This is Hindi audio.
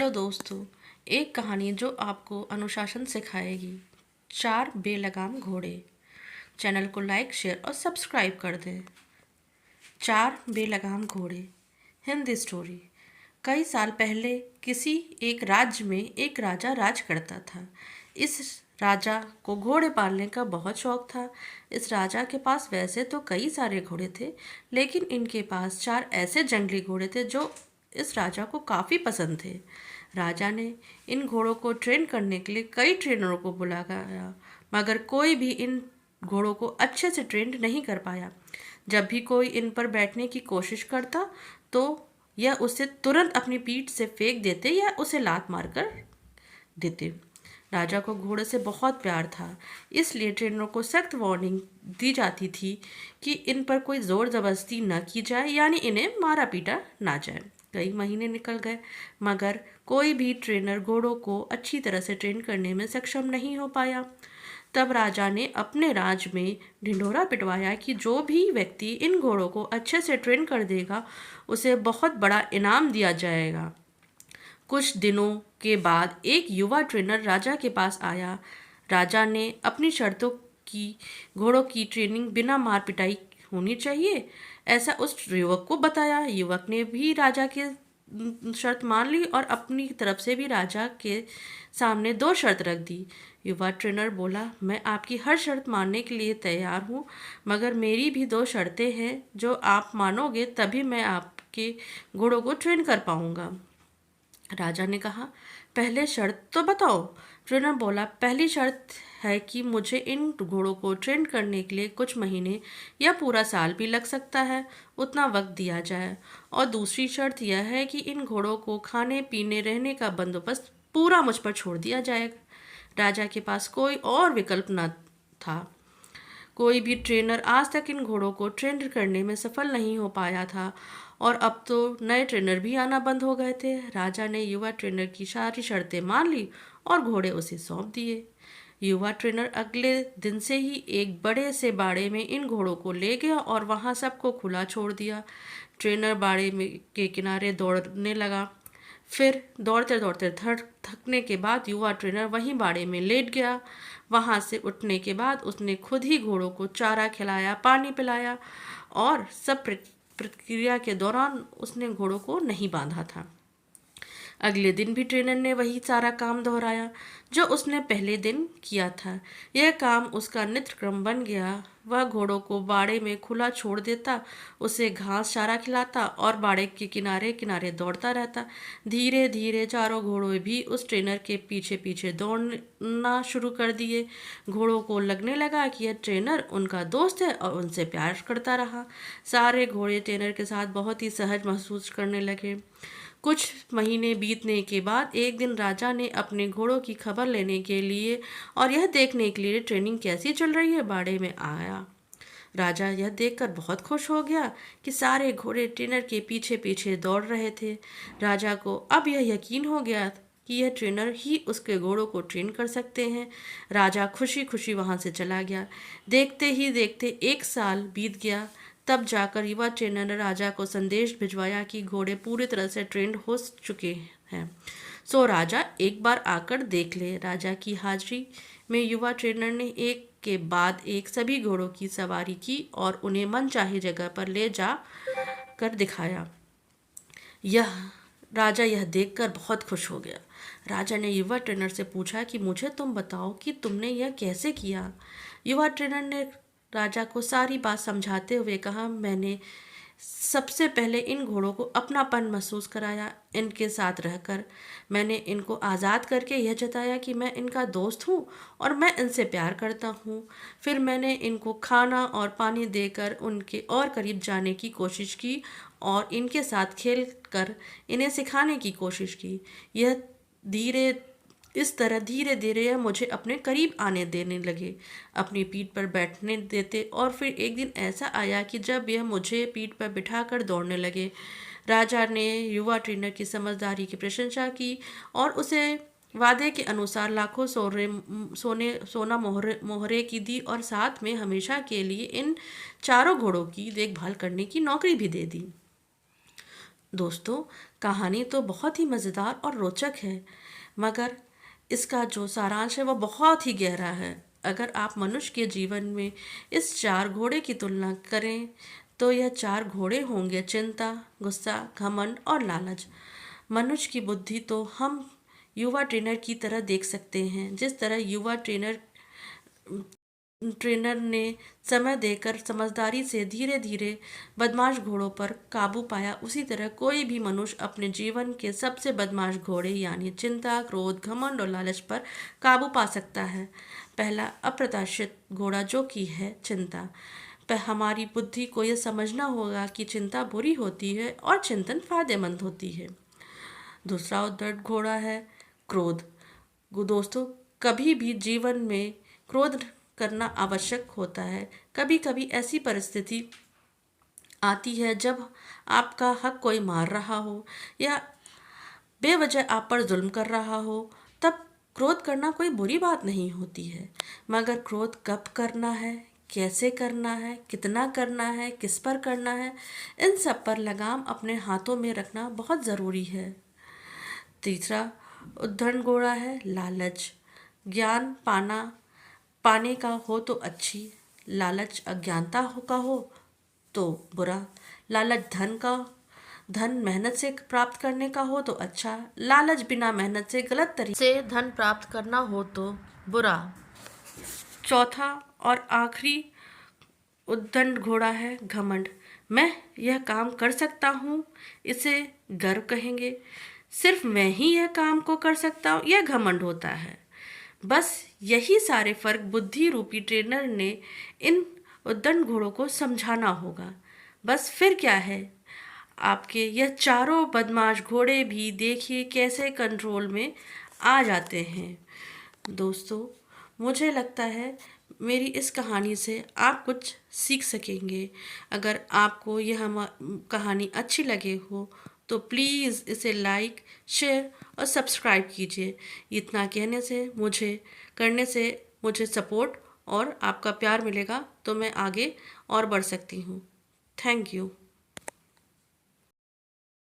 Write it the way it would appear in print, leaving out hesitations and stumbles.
हेलो दोस्तों, एक कहानी जो आपको अनुशासन सिखाएगी। 4 बेलगाम घोड़े। चैनल को लाइक, शेयर और सब्सक्राइब कर दें। 4 बेलगाम घोड़े। हिंदी स्टोरी। कई साल पहले किसी एक राज्य में एक राजा राज करता था। इस राजा को घोड़े पालने का बहुत शौक था। इस राजा के पास वैसे तो कई सारे घोड़े थे, लेकिन इनके पास 4 ऐसे जंगली घोड़े थे जो इस राजा को काफ़ी पसंद थे। राजा ने इन घोड़ों को ट्रेन करने के लिए कई ट्रेनरों को बुलाया, मगर कोई भी इन घोड़ों को अच्छे से ट्रेंड नहीं कर पाया। जब भी कोई इन पर बैठने की कोशिश करता तो यह उसे तुरंत अपनी पीठ से फेंक देते या उसे लात मारकर देते। राजा को घोड़े से बहुत प्यार था, इसलिए ट्रेनरों को सख्त वार्निंग दी जाती थी कि इन पर कोई जोर जबरदस्ती न की जाए, यानी इन्हें मारा पीटा ना जाए। कई महीने निकल गए, मगर कोई भी ट्रेनर घोड़ों को अच्छी तरह से ट्रेन करने में सक्षम नहीं हो पाया। तब राजा ने अपने राज्य में ढिंढोरा पिटवाया कि जो भी व्यक्ति इन घोड़ों को अच्छे से ट्रेन कर देगा उसे बहुत बड़ा इनाम दिया जाएगा। कुछ दिनों के बाद एक युवा ट्रेनर राजा के पास आया। राजा ने अपनी शर्तों की घोड़ों की ट्रेनिंग बिना मार पिटाई होनी चाहिए, ऐसा उस युवक को बताया। युवक ने भी राजा के शर्त मान ली और अपनी तरफ से भी राजा के सामने 2 शर्त रख दी। युवा ट्रेनर बोला, मैं आपकी हर शर्त मानने के लिए तैयार हूँ, मगर मेरी भी 2 शर्तें हैं जो आप मानोगे तभी मैं आपके घोड़ों को ट्रेन कर पाऊंगा। राजा ने कहा, पहले शर्त तो बताओ। ट्रेनर बोला, पहली शर्त है कि मुझे इन घोड़ों को ट्रेन करने के लिए कुछ महीने या पूरा साल भी लग सकता है, उतना वक्त दिया जाए। और दूसरी शर्त यह है कि इन घोड़ों को खाने पीने रहने का बंदोबस्त पूरा मुझ पर छोड़ दिया जाएगा। राजा के पास कोई और विकल्प न था। कोई भी ट्रेनर आज तक इन घोड़ों को ट्रेन करने में सफल नहीं हो पाया था और अब तो नए ट्रेनर भी आना बंद हो गए थे। राजा ने युवा ट्रेनर की सारी शर्तें मान ली और घोड़े उसे सौंप दिए। युवा ट्रेनर अगले दिन से ही एक बड़े से बाड़े में इन घोड़ों को ले गया और वहां सबको खुला छोड़ दिया। ट्रेनर बाड़े में के किनारे दौड़ने लगा। फिर दौड़ते दौड़ते थकने के बाद युवा ट्रेनर वहीं बाड़े में लेट गया। वहां से उठने के बाद उसने खुद ही घोड़ों को चारा खिलाया, पानी पिलाया और सब प्रक्रिया के दौरान उसने घोड़ों को नहीं बांधा था। अगले दिन भी ट्रेनर ने वही सारा काम दोहराया जो उसने पहले दिन किया था। यह काम उसका नित्य क्रम बन गया। वह घोड़ों को बाड़े में खुला छोड़ देता, उसे घास चारा खिलाता और बाड़े के किनारे किनारे दौड़ता रहता। धीरे धीरे चारों घोड़े भी उस ट्रेनर के पीछे पीछे दौड़ना शुरू कर दिए। घोड़ों को लगने लगा कि यह ट्रेनर उनका दोस्त है और उनसे प्यार करता रहा। सारे घोड़े ट्रेनर के साथ बहुत ही सहज महसूस करने लगे। कुछ महीने बीतने के बाद एक दिन राजा ने अपने घोड़ों की खबर लेने के लिए और यह देखने के लिए ट्रेनिंग कैसी चल रही है बाड़े में आया। राजा यह देखकर बहुत खुश हो गया कि सारे घोड़े ट्रेनर के पीछे पीछे दौड़ रहे थे। राजा को अब यह यकीन हो गया कि यह ट्रेनर ही उसके घोड़ों को ट्रेन कर सकते हैं। राजा खुशी खुशी वहां से चला गया। देखते ही देखते 1 साल बीत गया। तब जाकर युवा ट्रेनर ने राजा को संदेश भिजवाया कि घोड़े पूरी तरह से ट्रेंड हो चुके हैं, सो राजा एक बार आकर देख ले। राजा की हाजिरी में युवा ट्रेनर ने एक के बाद एक सभी घोड़ों की सवारी की और उन्हें मनचाही जगह पर ले जा कर दिखाया। यह राजा यह देखकर बहुत खुश हो गया। राजा ने युवा ट्रेनर से पूछा कि मुझे तुम बताओ कि तुमने यह कैसे किया। युवा ट्रेनर ने राजा को सारी बात समझाते हुए कहा, मैंने सबसे पहले इन घोड़ों को अपनापन महसूस कराया। इनके साथ रहकर मैंने इनको आज़ाद करके यह जताया कि मैं इनका दोस्त हूँ और मैं इनसे प्यार करता हूँ। फिर मैंने इनको खाना और पानी देकर उनके और करीब जाने की कोशिश की और इनके साथ खेल कर इन्हें सिखाने की कोशिश की। यह इस तरह धीरे धीरे यह मुझे अपने करीब आने देने लगे, अपनी पीठ पर बैठने देते और फिर एक दिन ऐसा आया कि जब यह मुझे पीठ पर बिठाकर दौड़ने लगे। राजा ने युवा ट्रेनर की समझदारी की प्रशंसा की और उसे वादे के अनुसार लाखों सोना मोहरे की दी और साथ में हमेशा के लिए इन चारों घोड़ों की देखभाल करने की नौकरी भी दे दी। दोस्तों, कहानी तो बहुत ही मज़ेदार और रोचक है, मगर इसका जो सारांश है वो बहुत ही गहरा है। अगर आप मनुष्य के जीवन में इस चार घोड़े की तुलना करें तो यह चार घोड़े होंगे: चिंता, गुस्सा, घमंड और लालच। मनुष्य की बुद्धि तो हम युवा ट्रेनर की तरह देख सकते हैं। जिस तरह युवा ट्रेनर ट्रेनर ने समय देकर समझदारी से धीरे धीरे बदमाश घोड़ों पर काबू पाया, उसी तरह कोई भी मनुष्य अपने जीवन के सबसे बदमाश घोड़े यानी चिंता, क्रोध, घमंड और लालच पर काबू पा सकता है। पहला अप्रत्याशित घोड़ा जो कि है चिंता। हमारी बुद्धि को यह समझना होगा कि चिंता बुरी होती है और चिंतन फायदेमंद होती है। दूसरा उद्धट घोड़ा है क्रोध। दोस्तों, कभी भी जीवन में क्रोध करना आवश्यक होता है। कभी कभी ऐसी परिस्थिति आती है जब आपका हक कोई मार रहा हो या बेवजह आप पर जुल्म कर रहा हो, तब क्रोध करना कोई बुरी बात नहीं होती है। मगर क्रोध कब करना है, कैसे करना है, कितना करना है, किस पर करना है, इन सब पर लगाम अपने हाथों में रखना बहुत ज़रूरी है। तीसरा उद्धरण घोड़ा है लालच। ज्ञान पाने का हो तो अच्छी, लालच अज्ञानता का हो तो बुरा। लालच धन मेहनत से प्राप्त करने का हो तो अच्छा, लालच बिना मेहनत से गलत तरीके से धन प्राप्त करना हो तो बुरा। चौथा और आखिरी उद्दंड घोड़ा है घमंड। मैं यह काम कर सकता हूँ, इसे गर्व कहेंगे। सिर्फ मैं ही यह काम को कर सकता हूँ, यह घमंड होता है। बस यही सारे फर्क बुद्धि रूपी ट्रेनर ने इन उद्दंड घोड़ों को समझाना होगा। बस फिर क्या है, आपके यह चारों बदमाश घोड़े भी देखिए कैसे कंट्रोल में आ जाते हैं। दोस्तों, मुझे लगता है मेरी इस कहानी से आप कुछ सीख सकेंगे। अगर आपको यह कहानी अच्छी लगे हो तो प्लीज़ इसे लाइक, शेयर और सब्सक्राइब कीजिए। इतना करने से मुझे सपोर्ट और आपका प्यार मिलेगा तो मैं आगे और बढ़ सकती हूँ। Thank you.